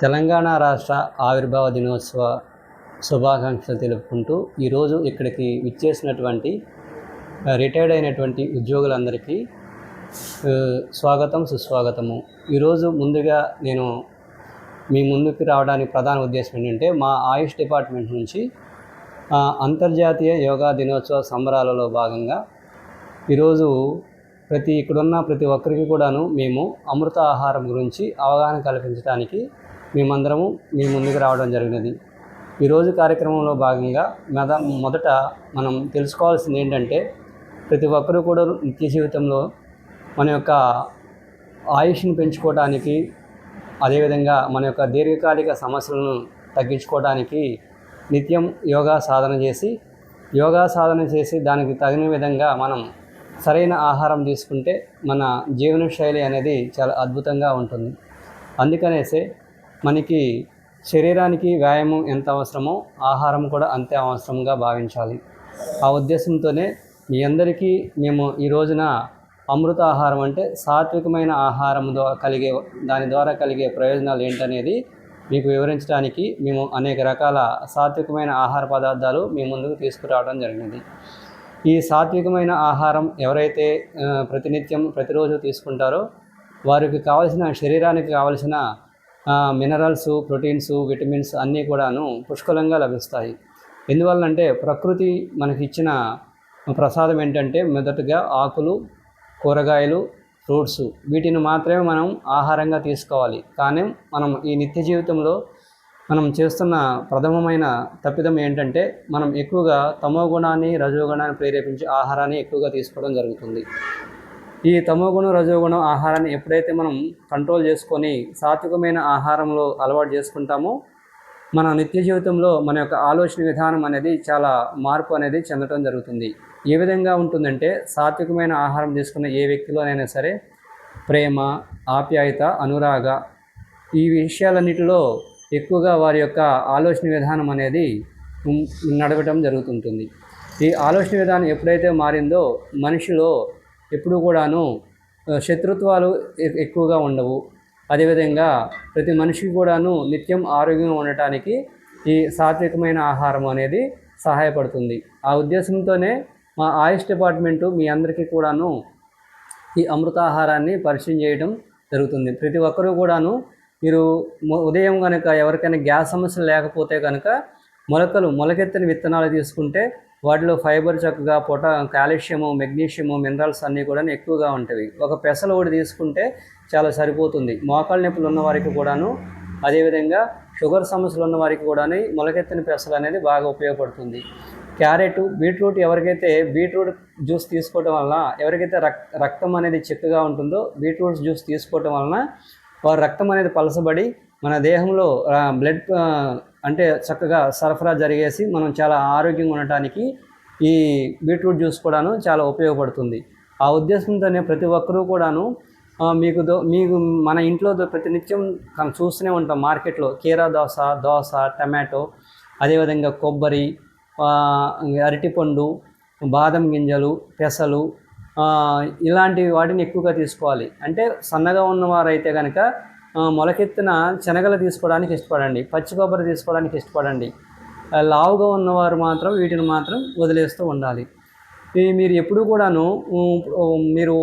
తెలంగాణ రాష్ట్ర ఆవిర్భావ దినోత్సవ శుభాకాంక్షలు తెలుపుకుంటూ ఈరోజు ఇక్కడికి విచ్చేసినటువంటి రిటైర్డ్ అయినటువంటి ఉద్యోగులందరికీ స్వాగతం సుస్వాగతము. ఈరోజు ముందుగా నేను మీ ముందుకు రావడానికి ప్రధాన ఉద్దేశం ఏంటంటే, మా ఆయుష్ డిపార్ట్మెంట్ నుంచి అంతర్జాతీయ యోగా దినోత్సవ సంబరాలలో భాగంగా ఈరోజు ఇక్కడున్న ప్రతి ఒక్కరికి కూడాను మేము అమృత ఆహారం గురించి అవగాహన కల్పించడానికి మేమందరము మీ ముందుకు రావడం జరిగినది. ఈరోజు కార్యక్రమంలో భాగంగా మొదట మనం తెలుసుకోవాల్సింది ఏంటంటే, ప్రతి ఒక్కరూ కూడా నిత్య జీవితంలో మన యొక్క ఆయుష్ని పెంచుకోవడానికి, అదేవిధంగా మన యొక్క దీర్ఘకాలిక సమస్యలను తగ్గించుకోవడానికి నిత్యం యోగా సాధన చేసి దానికి తగిన విధంగా మనం సరైన ఆహారం తీసుకుంటే మన జీవనశైలి అనేది చాలా అద్భుతంగా ఉంటుంది. అందుకనేసే మనకి శరీరానికి వ్యాయామం ఎంత అవసరమో ఆహారం కూడా అంతే అవసరంగా భావించాలి. ఆ ఉద్దేశంతోనే మీ అందరికీ మేము ఈ రోజున అమృత ఆహారం అంటే సాత్వికమైన ఆహారం దాని ద్వారా కలిగే ప్రయోజనాలు ఏంటనేది మీకు వివరించడానికి మేము అనేక రకాల సాత్వికమైన ఆహార పదార్థాలు మీ ముందుకు తీసుకురావడం జరిగింది. ఈ సాత్వికమైన ఆహారం ఎవరైతే ప్రతిరోజు తీసుకుంటారో వారికి శరీరానికి కావలసిన మినరల్స్, ప్రోటీన్స్, విటమిన్స్ అన్నీ కూడాను పుష్కలంగా లభిస్తాయి. ఎందువల్లంటే ప్రకృతి మనకి ఇచ్చిన ప్రసాదం ఏంటంటే, మొదటగా ఆకులు, కూరగాయలు, ఫ్రూట్స్, వీటిని మాత్రమే మనం ఆహారంగా తీసుకోవాలి. కానీ మనం ఈ నిత్య జీవితంలో మనం చేస్తున్న ప్రథమమైన తప్పిదం ఏంటంటే, మనం ఎక్కువగా తమోగుణాన్ని, రజోగుణాన్ని ప్రేరేపించే ఆహారాన్ని ఎక్కువగా తీసుకోవడం జరుగుతుంది. ఈ తమోగుణం, రజోగుణం ఆహారాన్ని ఎప్పుడైతే మనం కంట్రోల్ చేసుకొని సాత్వికమైన ఆహారంలో అలవాటు చేసుకుంటామో, మన నిత్య జీవితంలో మన యొక్క ఆలోచన విధానం అనేది చాలా మార్పు అనేది చెందడం జరుగుతుంది. ఏ విధంగా ఉంటుందంటే, సాత్వికమైన ఆహారం తీసుకున్న ఏ వ్యక్తిలోనైనా సరే ప్రేమ, ఆప్యాయత, అనురాగ ఈ విషయాలన్నిటిలో ఎక్కువగా వారి యొక్క ఆలోచన విధానం అనేది నడవటం జరుగుతుంటుంది. ఈ ఆలోచన విధానం ఎప్పుడైతే మారిందో మనిషిలో ఎప్పుడు కూడాను శత్రుత్వాలు ఎక్కువగా ఉండవు. అదేవిధంగా ప్రతి మనిషికి కూడాను నిత్యం ఆరోగ్యంగా ఉండటానికి ఈ సాత్వికమైన ఆహారం అనేది సహాయపడుతుంది. ఆ ఉద్దేశంతోనే మా ఆయుష్ డిపార్ట్మెంటు మీ అందరికీ కూడాను ఈ అమృతాహారాన్ని పరిచయం చేయడం జరుగుతుంది. ప్రతి ఒక్కరూ కూడాను మీరు ఉదయం కనుక ఎవరికైనా గ్యాస్ సమస్యలు లేకపోతే కనుక మొలకెత్తిన విత్తనాలు తీసుకుంటే వాటిలో ఫైబర్ చక్కగా కాల్షియము, మెగ్నీషియము, మినరల్స్ అన్నీ కూడా ఎక్కువగా ఉంటాయి. ఒక పెసలు ఒకటి తీసుకుంటే చాలా సరిపోతుంది. మోకాళ్ళ నొప్పులు ఉన్న వారికి కూడాను, అదేవిధంగా షుగర్ సమస్యలు ఉన్న వారికి కూడా మొలకెత్తిన పెసలు అనేది బాగా ఉపయోగపడుతుంది. క్యారెట్, బీట్రూట్, ఎవరికైతే బీట్రూట్ జ్యూస్ తీసుకోవటం వలన, ఎవరికైతే రక్తం అనేది చిక్కగా ఉంటుందో బీట్రూట్ జ్యూస్ తీసుకోవటం వలన వారి రక్తం అనేది పలసబడి మన దేహంలో బ్లడ్ అంటే చక్కగా సరఫరా జరిగేసి మనం చాలా ఆరోగ్యంగా ఉండటానికి ఈ బీట్రూట్ జ్యూస్ కూడాను చాలా ఉపయోగపడుతుంది. ఆ ఉద్దేశంతోనే ప్రతి ఒక్కరూ కూడాను మీకు మన ఇంట్లో ప్రతినిత్యం చూస్తూనే ఉంటాం మార్కెట్లో కీరా దోస, టమాటో, అదేవిధంగా కొబ్బరి, అరటిపండు, బాదం గింజలు, పెసలు ఇలాంటి వాటిని ఎక్కువగా తీసుకోవాలి. అంటే సన్నగా ఉన్నవారైతే కనుక మొలకెత్తిన శనగలు తీసుకోవడానికి ఇష్టపడండి, పచ్చి కొబ్బరి తీసుకోవడానికి ఇష్టపడండి. లావుగా ఉన్నవారు మాత్రం వీటిని మాత్రం వదిలేస్తూ ఉండాలి. మీరు ఎప్పుడు కూడాను మీరు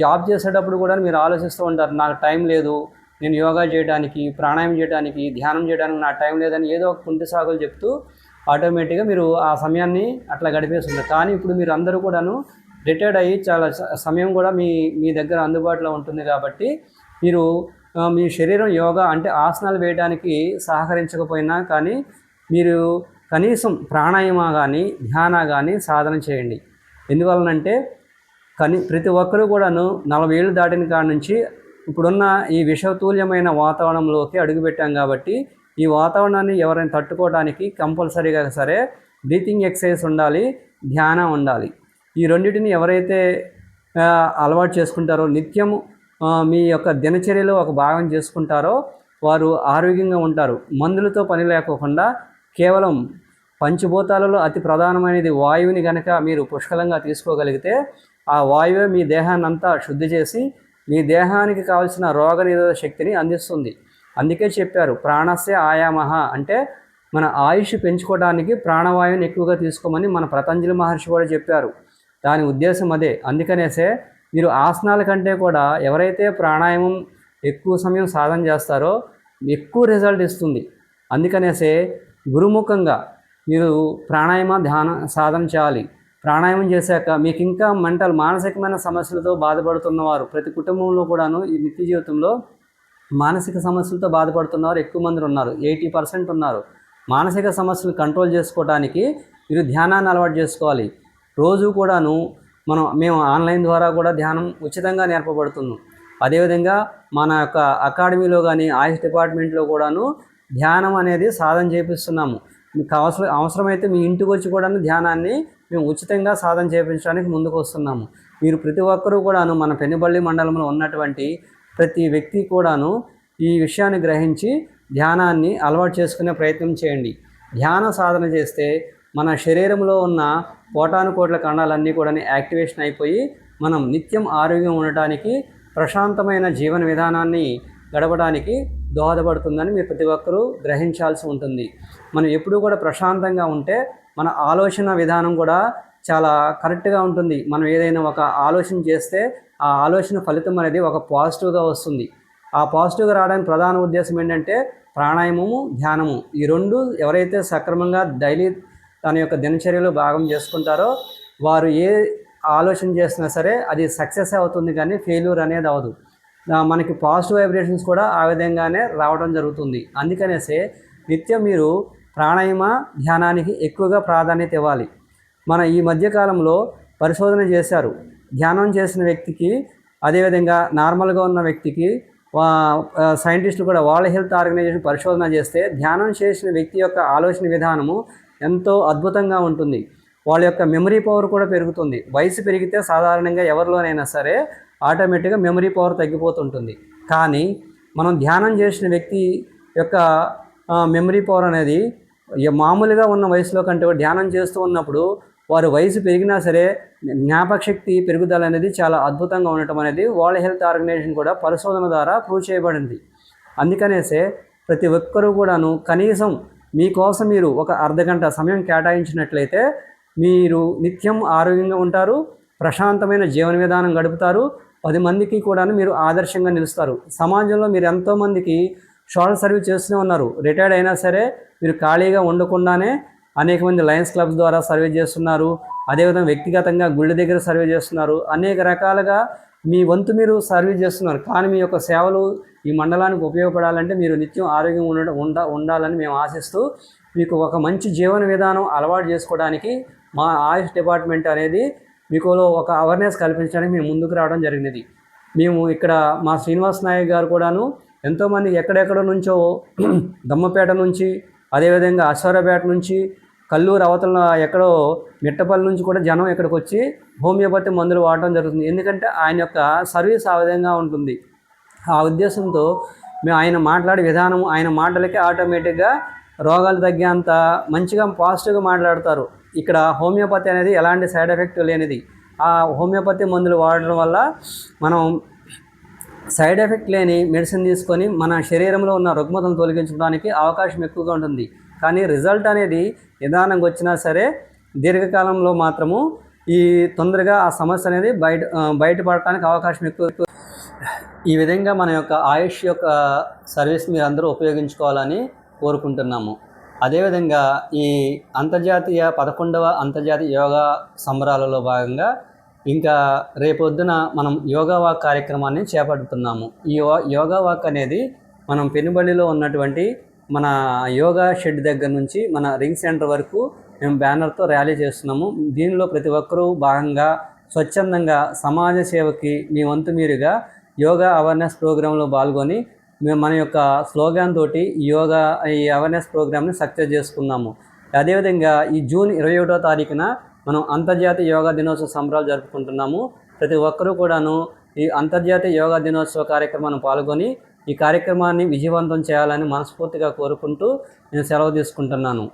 జాబ్ చేసేటప్పుడు కూడా మీరు ఆలోచిస్తూ ఉంటారు, నాకు టైం లేదు, నేను యోగా చేయడానికి, ప్రాణాయామం చేయడానికి, ధ్యానం చేయడానికి నాకు టైం లేదని ఏదో ఒక కుంటి సాగులు చెప్తూ ఆటోమేటిక్గా మీరు ఆ సమయాన్ని అట్లా గడిపేస్తున్నారు. కానీ ఇప్పుడు మీరు అందరూ కూడాను రిటైర్డ్ అయ్యి చాలా సమయం కూడా మీ దగ్గర అందుబాటులో ఉంటుంది. కాబట్టి మీరు మీ శరీరం యోగా అంటే ఆసనాలు వేయడానికి సహకరించకపోయినా కానీ మీరు కనీసం ప్రాణాయామ కానీ ధ్యాన కానీ సాధన చేయండి. ఎందువలనంటే ప్రతి ఒక్కరూ కూడాను 40 ఏళ్ళు దాటిన కాడి నుంచి ఇప్పుడున్న ఈ విషతుల్యమైన వాతావరణంలోకి అడుగుపెట్టాం. కాబట్టి ఈ వాతావరణాన్ని ఎవరైనా తట్టుకోవడానికి కంపల్సరీగా సరే బ్రీతింగ్ ఎక్సర్సైజ్ ఉండాలి, ధ్యానం ఉండాలి. ఈ రెండింటిని ఎవరైతే అలవాటు చేసుకుంటారో, నిత్యము మీ యొక్క దినచర్యలో ఒక భాగం చేసుకుంటారో వారు ఆరోగ్యంగా ఉంటారు. మందులతో పని లేకోకుండా కేవలం పంచభూతాలలో అతి ప్రధానమైనది వాయువుని కనుక మీరు పుష్కలంగా తీసుకోగలిగితే ఆ వాయువే మీ దేహాన్ని అంతా శుద్ధి చేసి మీ దేహానికి కావాల్సిన రోగనిరోధక శక్తిని అందిస్తుంది. అందుకే చెప్పారు ప్రాణస్య ఆయామహ అంటే మన ఆయుష్ పెంచుకోవడానికి ప్రాణవాయువుని ఎక్కువగా తీసుకోమని మన పతంజలి మహర్షి కూడా చెప్పారు. దాని ఉద్దేశం అదే. అందుకనేసే మీరు ఆసనాల కంటే కూడా ఎవరైతే ప్రాణాయామం ఎక్కువ సమయం సాధన చేస్తారో ఎక్కువ రిజల్ట్ ఇస్తుంది. అందుకనేసే గురుముఖంగా మీరు ప్రాణాయామ ధ్యాన సాధన చేయాలి. ప్రాణాయామం చేశాక మీకు ఇంకా మానసికమైన సమస్యలతో బాధపడుతున్నవారు ప్రతి కుటుంబంలో కూడాను ఈ నిత్య జీవితంలో మానసిక సమస్యలతో బాధపడుతున్నవారు ఎక్కువ మంది ఉన్నారు. 80% ఉన్నారు. మానసిక సమస్యలు కంట్రోల్ చేసుకోవడానికి మీరు ధ్యానాన్ని అలవాటు చేసుకోవాలి. రోజు కూడాను మేము ఆన్లైన్ ద్వారా కూడా ధ్యానం ఉచితంగా నేర్పబడుతున్నాం. అదేవిధంగా మన యొక్క అకాడమీలో కానీ ఆయుష్ డిపార్ట్మెంట్లో కూడాను ధ్యానం అనేది సాధన చేపిస్తున్నాము. మీకు అవసరమైతే మీ ఇంటికి వచ్చి కూడా ధ్యానాన్ని మేము ఉచితంగా సాధన చేయించడానికి ముందుకు వస్తున్నాము. మీరు ప్రతి ఒక్కరూ కూడాను మన పెనుబల్లి మండలంలో ఉన్నటువంటి ప్రతి వ్యక్తి కూడాను ఈ విషయాన్ని గ్రహించి ధ్యానాన్ని అలవాటు చేసుకునే ప్రయత్నం చేయండి. ధ్యాన సాధన చేస్తే మన శరీరంలో ఉన్న కోటానుకోట్ల కణాలన్నీ కూడా యాక్టివేషన్ అయిపోయి మనం నిత్యం ఆరోగ్యం ఉండటానికి ప్రశాంతమైన జీవన విధానాన్ని గడపడానికి దోహదపడుతుందని మీరు ప్రతి ఒక్కరూ గ్రహించాల్సి ఉంటుంది. మనం ఎప్పుడూ కూడా ప్రశాంతంగా ఉంటే మన ఆలోచన విధానం కూడా చాలా కరెక్ట్గా ఉంటుంది. మనం ఏదైనా ఒక ఆలోచన చేస్తే ఆ ఆలోచన ఫలితం అనేది ఒక పాజిటివ్గా వస్తుంది. ఆ పాజిటివ్గా రావడానికి ప్రధాన ఉద్దేశం ఏంటంటే ప్రాణాయామము, ధ్యానము. ఈ రెండు ఎవరైతే సక్రమంగా డైలీ తన యొక్క దినచర్యలో భాగం చేసుకుంటారో వారు ఏ ఆలోచన చేసినా సరే అది సక్సెస్ అవుతుంది, కానీ ఫెయిల్యూర్ అనేది అవ్వదు. మనకి పాజిటివ్ వైబ్రేషన్స్ కూడా ఆ విధంగానే రావడం జరుగుతుంది. అందుకనేసే నిత్యం మీరు ప్రాణాయామ ధ్యానానికి ఎక్కువగా ప్రాధాన్యత ఇవ్వాలి. మన ఈ మధ్యకాలంలో పరిశోధన చేశారు. ధ్యానం చేసిన వ్యక్తికి అదేవిధంగా నార్మల్గా ఉన్న వ్యక్తికి సైంటిస్టులు కూడా వరల్డ్ హెల్త్ ఆర్గనైజేషన్ పరిశోధన చేస్తే ధ్యానం చేసిన వ్యక్తి యొక్క ఆలోచన విధానము ఎంతో అద్భుతంగా ఉంటుంది. వాళ్ళ యొక్క మెమరీ పవర్ కూడా పెరుగుతుంది. వయసు పెరిగితే సాధారణంగా ఎవరిలోనైనా సరే ఆటోమేటిక్గా మెమరీ పవర్ తగ్గిపోతుంటుంది. కానీ మనం ధ్యానం చేసిన వ్యక్తి యొక్క మెమరీ పవర్ అనేది మామూలుగా ఉన్న వయసులో కంటే ధ్యానం చేస్తూ ఉన్నప్పుడు వారి వయసు పెరిగినా సరే జ్ఞాపకశక్తి పెరుగుదల అనేది చాలా అద్భుతంగా ఉండటం అనేది వరల్డ్ హెల్త్ ఆర్గనైజేషన్ కూడా పరిశోధన ద్వారా ప్రూవ్ చేయబడింది. అందుకనేసే ప్రతి ఒక్కరూ కూడాను కనీసం మీకోసం మీరు ఒక అర్ధగంట సమయం కేటాయించినట్లయితే మీరు నిత్యం ఆరోగ్యంగా ఉంటారు, ప్రశాంతమైన జీవన విధానం గడుపుతారు, 10 మందికి కూడా మీరు ఆదర్శంగా నిలుస్తారు. సమాజంలో మీరు ఎంతోమందికి సోషల్ సర్వీస్ చేస్తూనే ఉన్నారు. రిటైర్డ్ అయినా సరే మీరు ఖాళీగా ఉండకుండానే అనేక మంది లయన్స్ క్లబ్స్ ద్వారా సర్వే చేస్తున్నారు. అదేవిధంగా వ్యక్తిగతంగా గుళ్ళ దగ్గర సర్వే చేస్తున్నారు. అనేక రకాలుగా మీ వంతు మీరు సర్వీస్ చేస్తున్నారు. కానీ మీ యొక్క సేవలు ఈ మండలానికి ఉపయోగపడాలంటే మీరు నిత్యం ఆరోగ్యం ఉండాలని మేము ఆశిస్తూ మీకు ఒక మంచి జీవన విధానం అలవాటు చేసుకోవడానికి మా ఆయుష్ డిపార్ట్మెంట్ అనేది మీకు ఒక అవేర్నెస్ కల్పించడానికి మేము ముందుకు రావడం జరిగినది. మేము ఇక్కడ మా శ్రీనివాస్ నాయక్ గారు కూడాను ఎంతోమంది ఎక్కడెక్కడ నుంచో దమ్మపేట నుంచి, అదేవిధంగా అశ్వరపేట నుంచి, కల్లూరు అవతల ఎక్కడో మిట్టపల్లి నుంచి కూడా జనం ఇక్కడికి వచ్చి హోమియోపతి మందులు వాడటం జరుగుతుంది. ఎందుకంటే ఆయన యొక్క సర్వీస్ ఆ విధంగా ఉంటుంది. ఆ ఉద్దేశంతో మేము ఆయన మాట్లాడే విధానం, ఆయన మాటలకి ఆటోమేటిక్గా రోగాలు తగ్గేంత మంచిగా పాజిటివ్గా మాట్లాడతారు. ఇక్కడ హోమియోపతి అనేది ఎలాంటి సైడ్ ఎఫెక్ట్ లేనిది. ఆ హోమియోపతి మందులు వాడడం వల్ల మనం సైడ్ ఎఫెక్ట్ లేని మెడిసిన్ తీసుకొని మన శరీరంలో ఉన్న రుగ్మతను తొలగించడానికి అవకాశం ఎక్కువగా ఉంటుంది. కానీ రిజల్ట్ అనేది నిదానంగా వచ్చినా సరే దీర్ఘకాలంలో మాత్రము తొందరగా ఆ సమస్య అనేది బయటపడటానికి అవకాశం ఎక్కువ. ఈ విధంగా మన యొక్క ఆయుష్ యొక్క సర్వీస్ మీరు అందరూ ఉపయోగించుకోవాలని కోరుకుంటున్నాము. అదేవిధంగా ఈ 11వ అంతర్జాతీయ యోగా సంబరాలలో భాగంగా ఇంకా రేపొద్దున మనం యోగా వాక్ కార్యక్రమాన్ని చేపడుతున్నాము. ఈ యోగా వాక్ అనేది మనం పెనుబడిలో ఉన్నటువంటి మన యోగా షెడ్ దగ్గర నుంచి మన రింగ్ సెంటర్ వరకు మేము బ్యానర్తో ర్యాలీ చేస్తున్నాము. దీనిలో ప్రతి ఒక్కరూ భాగంగా స్వచ్ఛందంగా సమాజ సేవకి మీ వంతు మీరుగా యోగా అవేర్నెస్ ప్రోగ్రాంలో పాల్గొని మేము మన యొక్క స్లోగాన్ తోటి ఈ అవేర్నెస్ ప్రోగ్రామ్ని సక్సెస్ చేసుకున్నాము. అదేవిధంగా ఈ జూన్ 21వ తారీఖున మనం అంతర్జాతీయ యోగా దినోత్సవ సంబరాలు జరుపుకుంటున్నాము. ప్రతి ఒక్కరూ కూడాను ఈ అంతర్జాతీయ యోగా దినోత్సవ కార్యక్రమాన్ని పాల్గొని ఈ కార్యక్రమాన్ని విజయవంతం చేయాలని మనస్ఫూర్తిగా కోరుకుంటూ నేను సెలవు తీసుకుంటున్నాను.